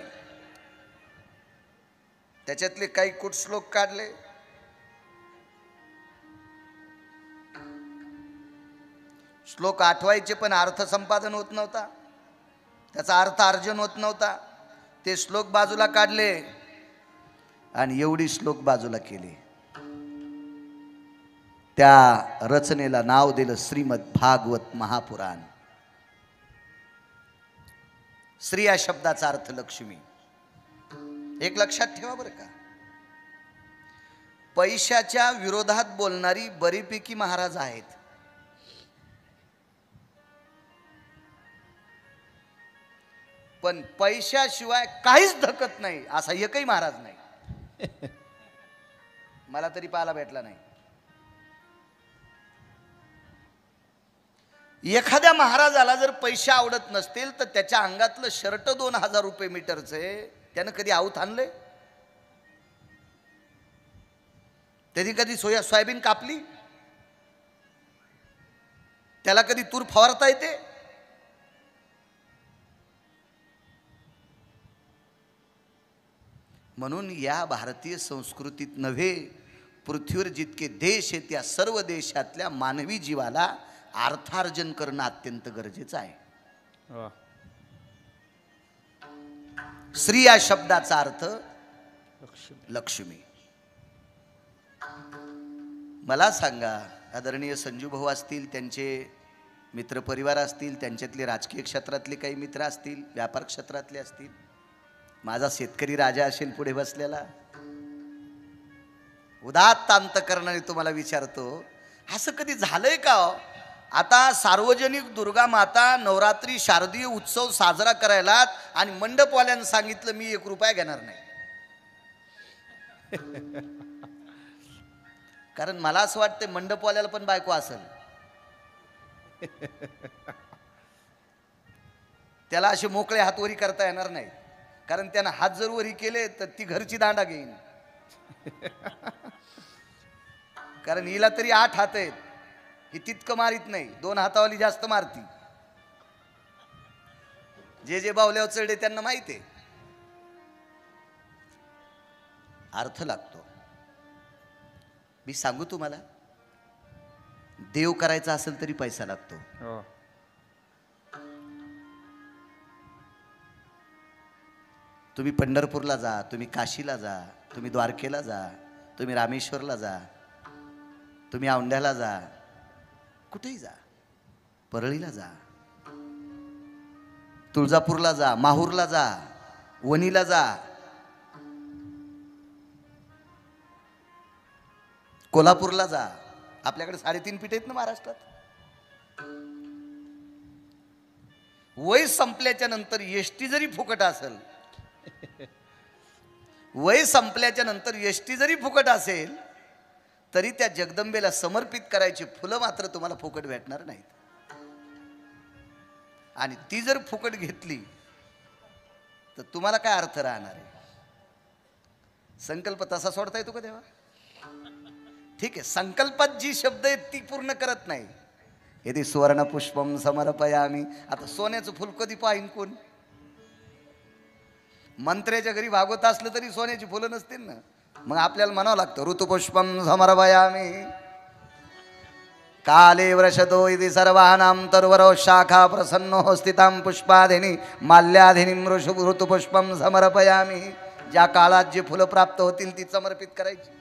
त्याच्यातले काही कुट श्लोक काढले. श्लोक आठवायचे पण अर्थ संपादन होत नव्हता, त्याचा अर्थ अर्जन होत नव्हता. ते श्लोक बाजूला काढले आणि एवढी श्लोक बाजूला केले. त्या रचनेला नाव दिलं श्रीमद भागवत महापुराण. श्री या शब्दाचा अर्थ लक्ष्मी. एक लक्षात ठेवा बरं का, पैशाच्या विरोधात बोलणारी बरीपैकी महाराज आहेत. पण पैशाशिवाय काहीच धकत नाही असा एकही महाराज नाही. मला तरी पाहायला भेटला नाही. एखाद्या महाराजाला जर पैसे आवडत नसतील तर त्याच्या अंगातलं शर्ट 2000 रुपये मीटरचं आहे, त्यानं कधी आऊत आणले? त्याने कधी सोयाबीन कापली? त्याला कधी तूर फवारता येते? म्हणून या भारतीय संस्कृतीत नव्हे, पृथ्वीवर जितके देश आहेत त्या सर्व देशातल्या मानवी जीवाला अर्थार्जन करणं अत्यंत गरजेचं आहे. स्त्री या शब्दाचा अर्थ लक्ष्मी. मला सांगा, आदरणीय संजू भाऊ असतील, त्यांचे मित्रपरिवार असतील, त्यांच्यातले राजकीय क्षेत्रातले काही मित्र असतील, व्यापार क्षेत्रातले असतील, माझा शेतकरी राजा असेल पुढे बसलेला, उदात्त अंतकरणाने तुम्हाला विचारतो, असं कधी झालंय का हो? आता सार्वजनिक दुर्गा माता नवरात्री शारदीय उत्सव साजरा करायला आणि मंडपवाल्यानं सांगितलं मी 1 रुपया घेणार नाही. कारण मला असं वाटतं मंडपवाल्याला पण बायको असेल, त्याला असे मोकळे हातवरी करता येणार नाही, कारण त्यानं हात जर वरी केले तर ती घरची दांडा घेईन. कारण हिला तरी 8 हात आहेत, ही तितकं मारित नाही, 2 हातावाली जास्त मारती. जे बावल्यावर चढे त्यांना माहिती आहे. अर्थ लागतो. मी सांगू तुम्हाला, देव करायचा असेल तरी पैसा लागतो. तुम्ही पंढरपूरला जा, तुम्ही काशीला जा, तुम्ही द्वारकेला जा, तुम्ही रामेश्वरला जा, तुम्ही औंढ्याला जा, कुठेही जा, परळीला जा, तुळजापूरला जा, माहूरला जा, वणीला जा, कोल्हापूरला जा. आपल्याकडे 3.5 पीठ आहेत ना महाराष्ट्रात. वय संपल्याच्या नंतर एसटी जरी फुकट असेल, वय संपल्याच्या नंतर एसटी जरी फुकट असेल तरी त्या जगदंबेला समर्पित करायची फुलं मात्र तुम्हाला फुकट भेटणार नाहीत. आणि ती जर फुकट घेतली तर तुम्हाला काय अर्थ राहणार आहे? संकल्प तसा सोडता येतो का देवा? ठीक आहे, संकल्पात जी शब्द आहेत ती पूर्ण करत नाही. यदि सुवर्ण पुष्पम समर्पयामी. आता सोन्याचं फुल कधी पाहिन कोण? मंत्र्याच्या घरी भागवत असलं तरी सोन्याची फुलं नसतील ना. मग आपल्याला म्हणावं लागतं ऋतुपुष्पम समर्पयामी. काले वृषदो इति सर्वानां तरुवरो शाखा प्रसन्नो स्थितां पुष्पाधिनी माल्याधिनी ऋतुपुष्पम समर्पयामी. ज्या काळात जे फुलं प्राप्त होतील ती समर्पित करायची.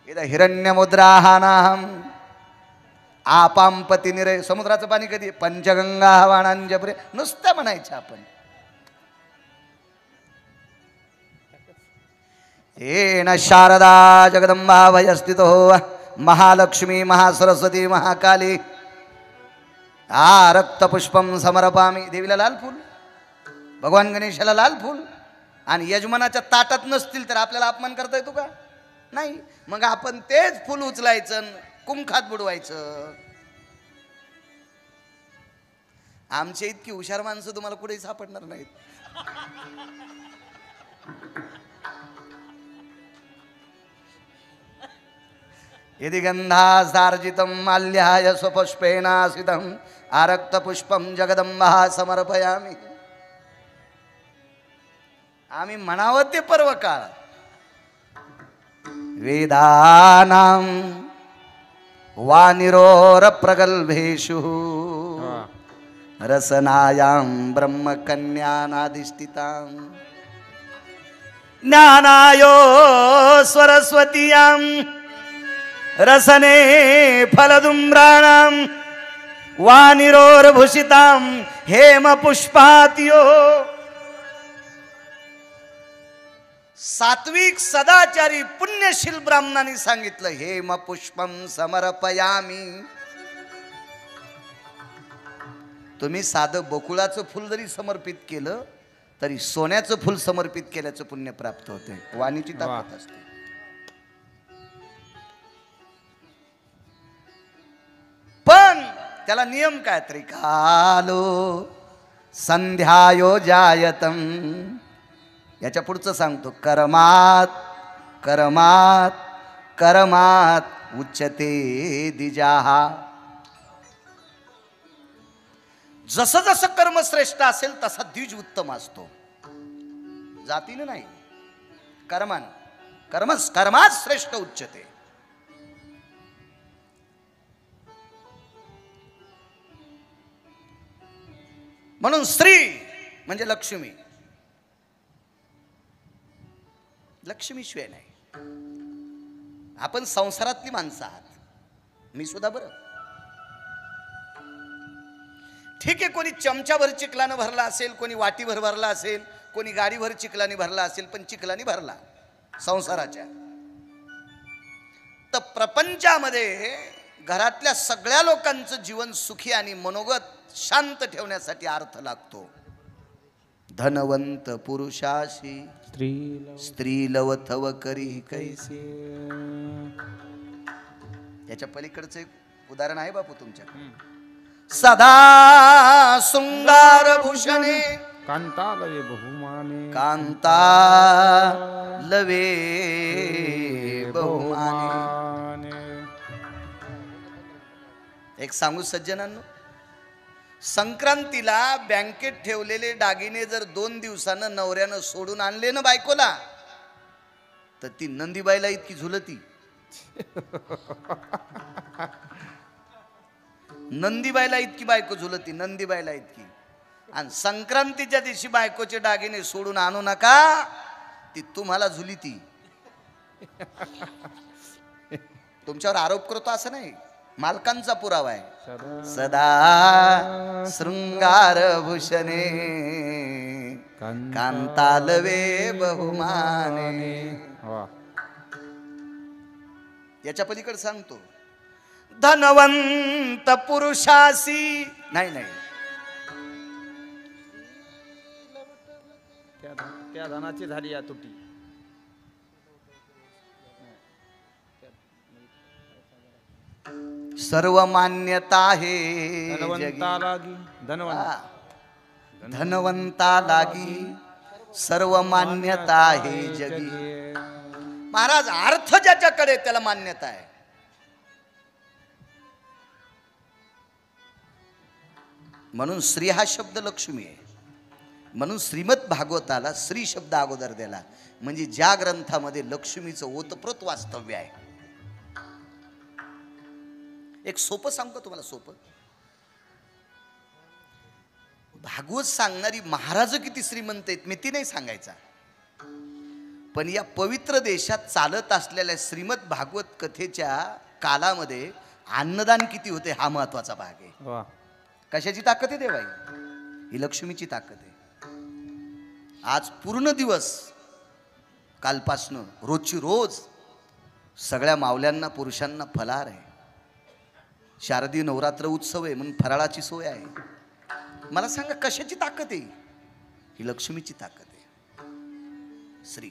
इद हिरण्यमुद्राहानाहम आपांपती निरे. समुद्राचं पाणी कधी? पंचगंगा वाणांजपुरे. नुसतं म्हणायचं आपण. येन शारदा जगदंबा वयस्थितो महालक्ष्मी महासरस्वती महाकाली रक्तपुष्पम समर्पामी. देवीला लाल फूल, भगवान गणेशाला लाल फूल. आणि यजमानाच्या ताटात नसतील तर आपल्याला अपमान करता येतो का? नाही. मग आपण तेच फूल उचलायचं, कुंखात बुडवायचं. आमच्या इतकी हुशार माणसं तुम्हाला कुठेही सापडणार नाहीत. यदि गंधासार्जितं माल्याय स्वपुष्पेनासितं आरक्तपुष्पं जगदंबा समर्पयामी. आम्ही म्हणावं ते पर्व काळ. वेदानां वानिरोर प्रगल्भेषु रसनायां ब्रह्मकन्यानाधिष्ठितां ज्ञानायो सरस्वतीयां रसने फलदुम्राणां वानिरोर्भूषितां हेमपुष्पात्यो. सात्विक सदाचारी पुण्यशील ब्राह्मणांनी सांगितलं हेमपुष्पम समर्पयामी. तुम्ही साधं बकुळाचं फुल जरी समर्पित केलं तरी सोन्याचं फुल समर्पित केल्याचं पुण्य प्राप्त होते. वाणीची ताकद असते. पण त्याला नियम काय? त्रिकालो संध्यायो जायतम. याच्या पुढचं सांगतो, कर्मात कर्मात कर्मात उच्चते द्विजाहा. जसं जसं कर्म श्रेष्ठ असेल तसा द्विज उत्तम असतो, जातीनं नाही. कर्मान कर्मात श्रेष्ठ उच्चते. म्हणून स्त्री म्हणजे लक्ष्मी, लक्ष्मीशिवाय नाही. आपण संसारातली माणसं आहात, मी सुद्धा. बरं ठीक आहे, कोणी चमच्याभर चिखलानं भरला असेल, कोणी वाटीभर भरला असेल, कोणी गाडीभर चिखलाने भरला असेल, पण चिखलाने भरला संसाराच्या. तर प्रपंचामध्ये घरातल्या सगळ्या लोकांचं जीवन सुखी आणि मनोगत शांत ठेवण्यासाठी अर्थ लागतो. धनवंत पुरुषाशी स्त्री लवथव करी कैसे. याच्या पलीकडचं एक उदाहरण आहे बापू तुमच्या. सदा शृंगार भूषणे कांता लवे बहुमाने. कांता लवे बहुमाने. एक सांगू सज्जनांनो, संक्रांतीला बँकेत ठेवलेले दागिने जर 2 दिवसानं नवऱ्यानं सोडून आणले ना बायकोला, तर ती नंदीबाईला इतकी झुलती. नंदीबाईला इतकी बायको झुलती, नंदीबाईला इतकी. आणि संक्रांतीच्या दिवशी बायकोचे दागिने सोडून आणू नका, ती तुम्हाला झुलीती. तुमच्यावर आरोप करतो असं नाही, मालकांचा पुरावा आहे. सदा शृंगार भूषणे कांतालवे बहुमाने. याच्या पलीकडे सांगतो, धनवंत पुरुषासी नाही नाही, त्या धनाची झाली या तुटी. सर्व मान्यता आहे धनवंता लागी. धनवंता लागी सर्व मान्यता आहे जगी. महाराज, अर्थ ज्याच्याकडे त्याला मान्यता आहे. म्हणून स्त्री हा शब्द लक्ष्मी आहे. म्हणून श्रीमद भागवताला श्री शब्द अगोदर दिला, म्हणजे ज्या ग्रंथामध्ये लक्ष्मीचं ओतप्रोत वास्तव्य आहे. एक सोपं सांगतो तुम्हाला, सोपं. भागवत सांगणारी महाराज किती श्रीमंत आहेत मी ती नाही सांगायचा, पण या पवित्र देशात चालत असलेल्या श्रीमद भागवत कथेच्या कालामध्ये अन्नदान किती होते हा महत्वाचा भाग आहे. कशाची ताकद आहे देवाई? ही लक्ष्मीची ताकद आहे. आज पूर्ण दिवस, कालपासनं रोजची रोज सगळ्या मावल्यांना पुरुषांना फलार आहे. शारदीय नवरात्र उत्सव आहे म्हणून फराळाची सोय आहे. मला सांगा कशाची ताकद आहे? ही लक्ष्मीची ताकद आहे. श्री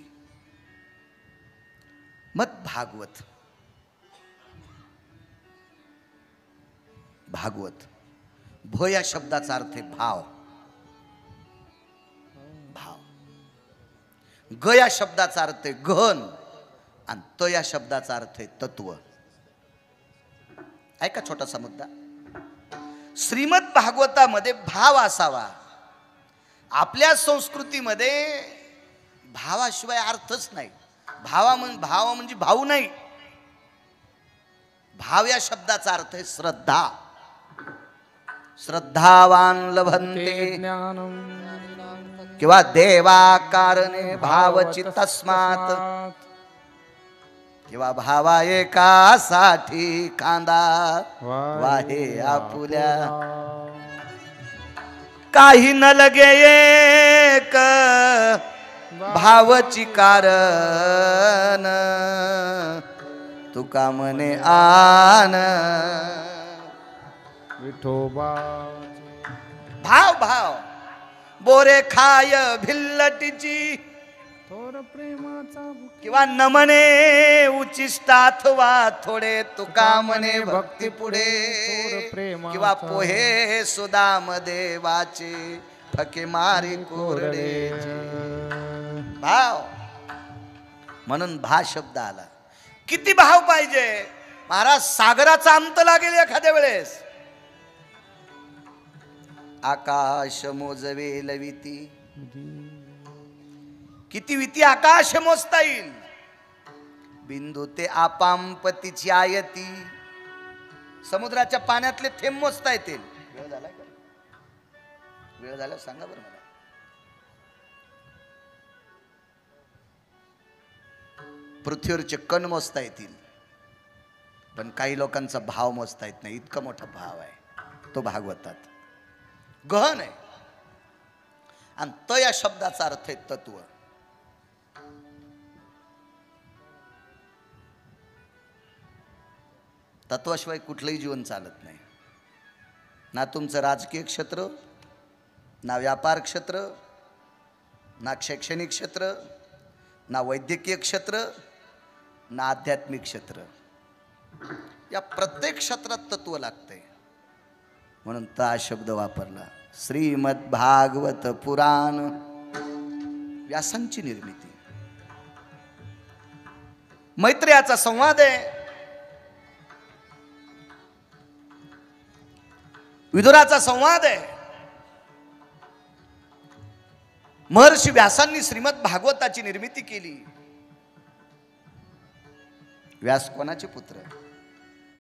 मत भागवत. भागवत भ या शब्दाचा अर्थ आहे भाव. भाव. ग या शब्दाचा अर्थ आहे गहन, आणि त या शब्दाचा अर्थ आहे तत्व. ऐका छोटासा मुद्दा. श्रीमद भागवतामध्ये भाव असावा. आपल्या संस्कृतीमध्ये भावाशिवाय अर्थच नाही. भाव म्हणजे भाऊ नाही. भाव या शब्दाचा अर्थ आहे श्रद्धा. श्रद्धावान लभन्ते ज्ञानम किंवा देवाकारणे भावची तस्मात, किंवा भावा एकासाठी कांदा वाहे आपुल्या. काही न लगे एक भावची कारण, तुका मने आन. विठोबा भाव भाव बोरे खाय भिल्लटीची थोर प्रेमाचा किंवा न म्हणे उचिष्टाथवा थोडे तुका म्हणे भक्ती पुढे किंवा पोहे सुदाम देवाचे फके मारे कोरडे भाव म्हणून भा शब्द आला. किती भाव पाहिजे महाराज. सागराचा अंत लागेल एखाद्या वेळेस. आकाश मोजवे लविती. किती विती आकाश मोजता येईल. बिंदू ते आपांपतीची आयती. समुद्राच्या पाण्यातले थेंब मोजता येतील. वेळ झाला का? वेळ झाला सांगा बरं मला. पृथ्वीवरचे कण मोजता येतील पण काही लोकांचा भाव मोजता येत नाही. इतका मोठा भाव आहे तो भागवतात. गहन आहे. आणि त या शब्दाचा अर्थ आहे तत्व. तत्वाशिवाय कुठलंही जीवन चालत नाही. ना तुमचं राजकीय क्षेत्र, ना व्यापार क्षेत्र, ना शैक्षणिक क्षेत्र, ना वैद्यकीय क्षेत्र, ना आध्यात्मिक क्षेत्र. या प्रत्येक क्षेत्रात तत्व लागतंय. म्हणून ता शब्द वापरला. श्रीमद भागवत पुराण. व्यासांची निर्मिती. मैत्रेयाचा संवाद आहे. विदुराचा संवाद आहे. महर्षी व्यासांनी श्रीमद भागवताची निर्मिती केली. व्यास कोणाचे पुत्र?